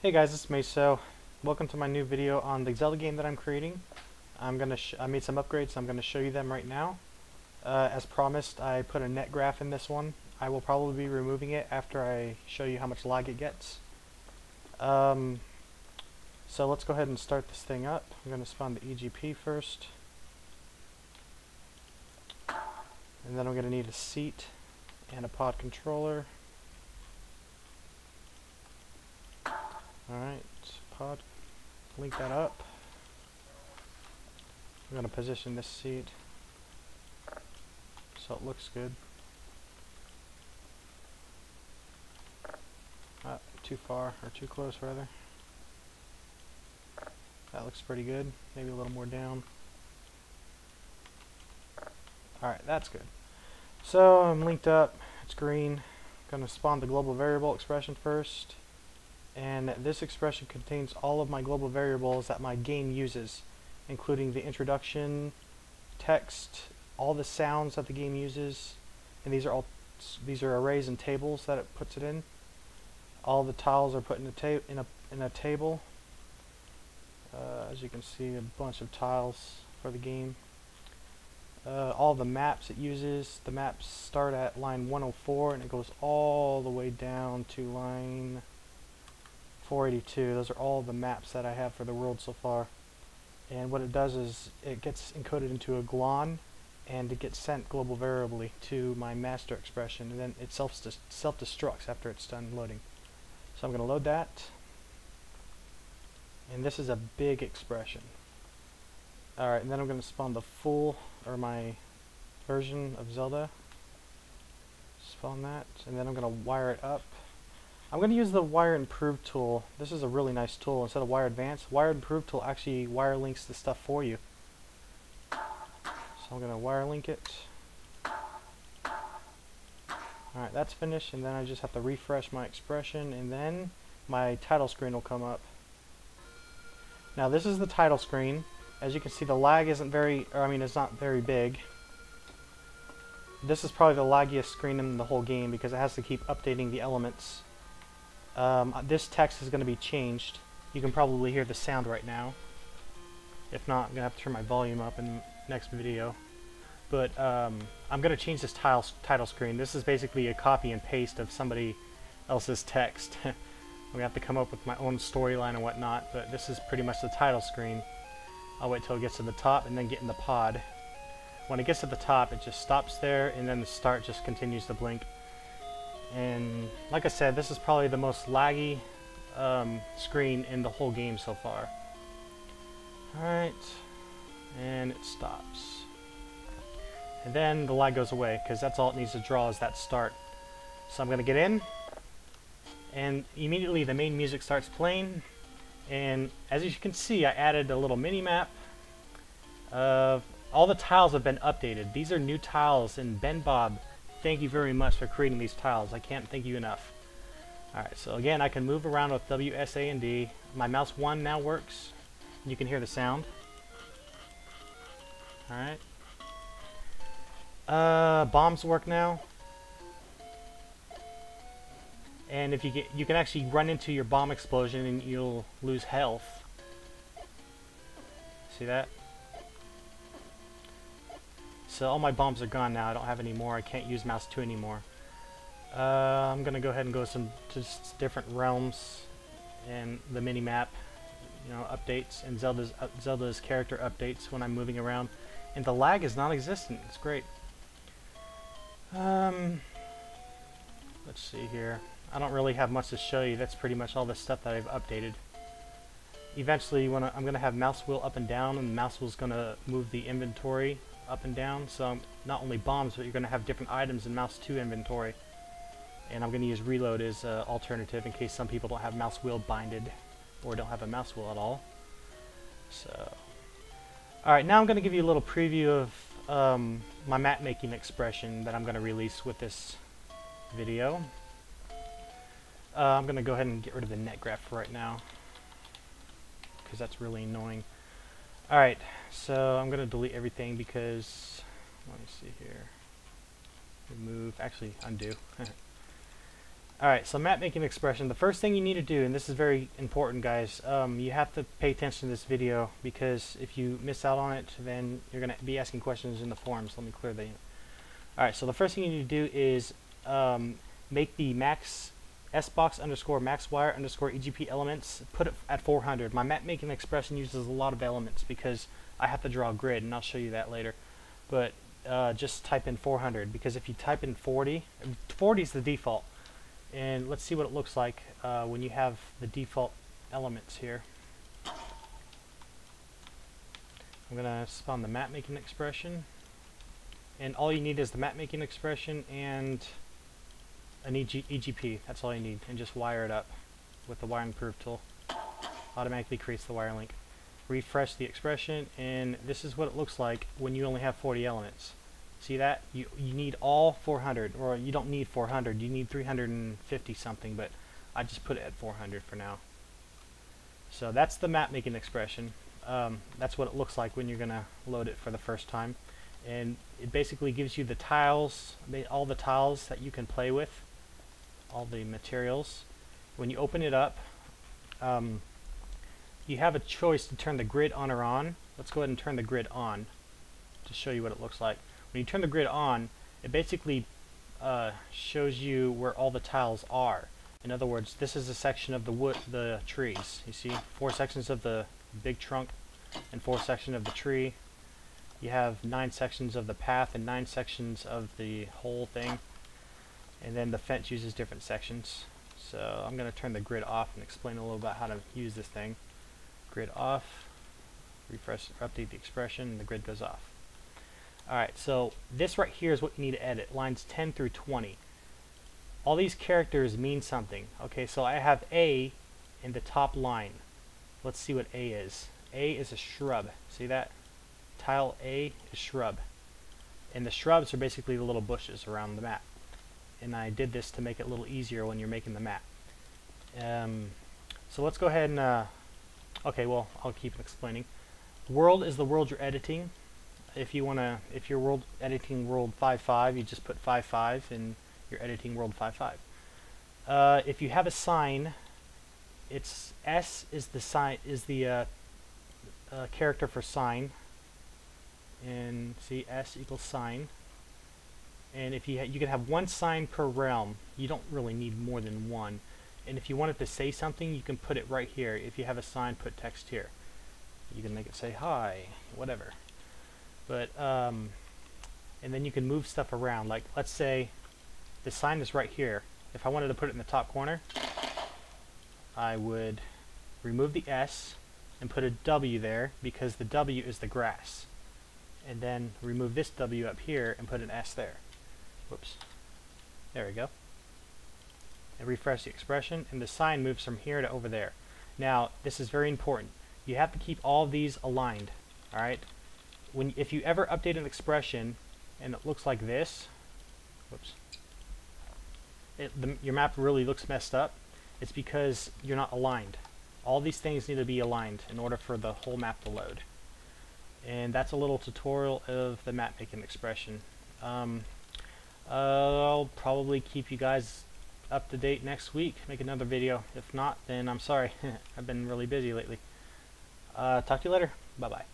Hey guys, it's Meso. Welcome to my new video on the Zelda game that I'm creating. I made some upgrades, so I'm going to show you them right now. As promised, I put a net graph in this one. I will probably be removing it after I show you how much lag it gets. So let's go ahead and start this thing up. I'm going to spawn the EGP first. And then I'm going to need a seat and a pod controller. Alright, pod, link that up. I'm going to position this seat so it looks good. Too far, or too close rather. That looks pretty good. Maybe a little more down. Alright, that's good. So I'm linked up, it's green. I'm going to spawn the global variable expression first. And this expression contains all of my global variables that my game uses, including the introduction, text, all the sounds that the game uses, and these are arrays and tables that it puts it in. All the tiles are put in a table. As you can see, a bunch of tiles for the game. All the maps it uses. The maps start at line 104 and it goes all the way down to line 482. Those are all the maps that I have for the world so far. And what it does is it gets encoded into a glon and it gets sent global variably to my master expression, and then it self-destructs after it's done loading. So I'm going to load that. And this is a big expression. Alright, and then I'm going to spawn the my version of Zelda. Spawn that, and then I'm going to wire it up. I'm going to use the Wire Improve tool. This is a really nice tool. Instead of Wire Advance, Wire Improve tool actually wire links the stuff for you. So I'm going to wire link it. Alright, that's finished, and then I just have to refresh my expression, and then my title screen will come up. Now this is the title screen. As you can see, the lag isn't it's not very big. This is probably the laggiest screen in the whole game because it has to keep updating the elements. This text is going to be changed. You can probably hear the sound right now. If not, I'm going to have to turn my volume up in the next video. But I'm going to change this title screen. This is basically a copy and paste of somebody else's text. I'm going to have to come up with my own storyline and whatnot, but this is pretty much the title screen. I'll wait till it gets to the top and then get in the pod. When it gets to the top, it just stops there, and then the start just continues to blink. And like I said, this is probably the most laggy screen in the whole game so far. Alright, and it stops. And then the lag goes away, because that's all it needs to draw is that start. So I'm going to get in, and immediately the main music starts playing. And as you can see, I added a little mini-map. All the tiles have been updated. These are new tiles, and Ben Bob, thank you very much for creating these tiles. I can't thank you enough. Alright, so again, I can move around with W, S, A, and D. My mouse 1 now works. You can hear the sound. Alright. Bombs work now. And if you can actually run into your bomb explosion and you'll lose health. See that? So all my bombs are gone now. I don't have any more. I can't use mouse 2 anymore. I'm gonna go ahead and go to different realms and the mini map, updates, and Zelda's character updates when I'm moving around. And the lag is non-existent. It's great. Let's see here. I don't really have much to show you. That's pretty much all the stuff that I've updated. Eventually, I'm going to have mouse wheel up and down, and the mouse wheel is going to move the inventory up and down. So not only bombs, but you're going to have different items in mouse 2 inventory. And I'm going to use reload as an alternative in case some people don't have mouse wheel binded or don't have a mouse wheel at all. So, alright, now I'm going to give you a little preview of my map making expression that I'm going to release with this video. I'm going to go ahead and get rid of the net graph for right now, because that's really annoying. Alright, so I'm going to delete everything because, let me see here, remove, actually undo. Alright, so map making expression. The first thing you need to do, and this is very important, guys, you have to pay attention to this video, because if you miss out on it, then you're going to be asking questions in the forums. Let me clear that. Alright, so the first thing you need to do is make the max sbox underscore maxwire underscore EGP elements, put it at 400. My map making expression uses a lot of elements because I have to draw a grid, and I'll show you that later. But just type in 400, because if you type in 40, 40 is the default. And let's see what it looks like when you have the default elements here. I'm going to spawn the map making expression, and all you need is the map making expression and an EGP. That's all you need, and just wire it up with the wire improve tool. Automatically creates the wire link. Refresh the expression, and this is what it looks like when you only have 40 elements. See that? You need all 400, or you don't need 400, you need 350 something, but I just put it at 400 for now. So that's the map making expression. That's what it looks like when you're going to load it for the first time. And it basically gives you the tiles, all the tiles that you can play with, all the materials. When you open it up, you have a choice to turn the grid on or on. Let's go ahead and turn the grid on to show you what it looks like. When you turn the grid on, it basically shows you where all the tiles are. In other words, this is a section of the wood, the trees. You see 4 sections of the big trunk and 4 sections of the tree. You have 9 sections of the path and 9 sections of the whole thing. And then the fence uses different sections. So I'm going to turn the grid off and explain a little about how to use this thing. Grid off, refresh or update the expression, and the grid goes off. Alright, so this right here is what you need to edit, lines 10 through 20. All these characters mean something. Okay, so I have A in the top line. Let's see what A is. A is a shrub. See that? Tile A is shrub. And the shrubs are basically the little bushes around the map. And I did this to make it a little easier when you're making the map. So let's go ahead and okay, well, I'll keep explaining. World is the world you're editing. If you're editing world 5.5, you just put 5.5 and you're editing world 5.5. If you have a sign, it's S is the sign, is the character for sign, and see S equals sign. And if you can have 1 sign per realm. You don't really need more than 1. And if you want it to say something, you can put it right here. If you have a sign, put text here. You can make it say hi, whatever. But and then you can move stuff around. Like, let's say the sign is right here. If I wanted to put it in the top corner, I would remove the S and put a W there, because the W is the grass. And then remove this W up here and put an S there. Whoops. There we go. And refresh the expression, and the sign moves from here to over there. Now, this is very important. You have to keep all of these aligned. Alright? If you ever update an expression and it looks like this, whoops, your map really looks messed up, it's because you're not aligned. All these things need to be aligned in order for the whole map to load. And that's a little tutorial of the map making expression. I'll probably keep you guys up to date next week, make another video. If not, then I'm sorry. I've been really busy lately. Talk to you later. Bye bye.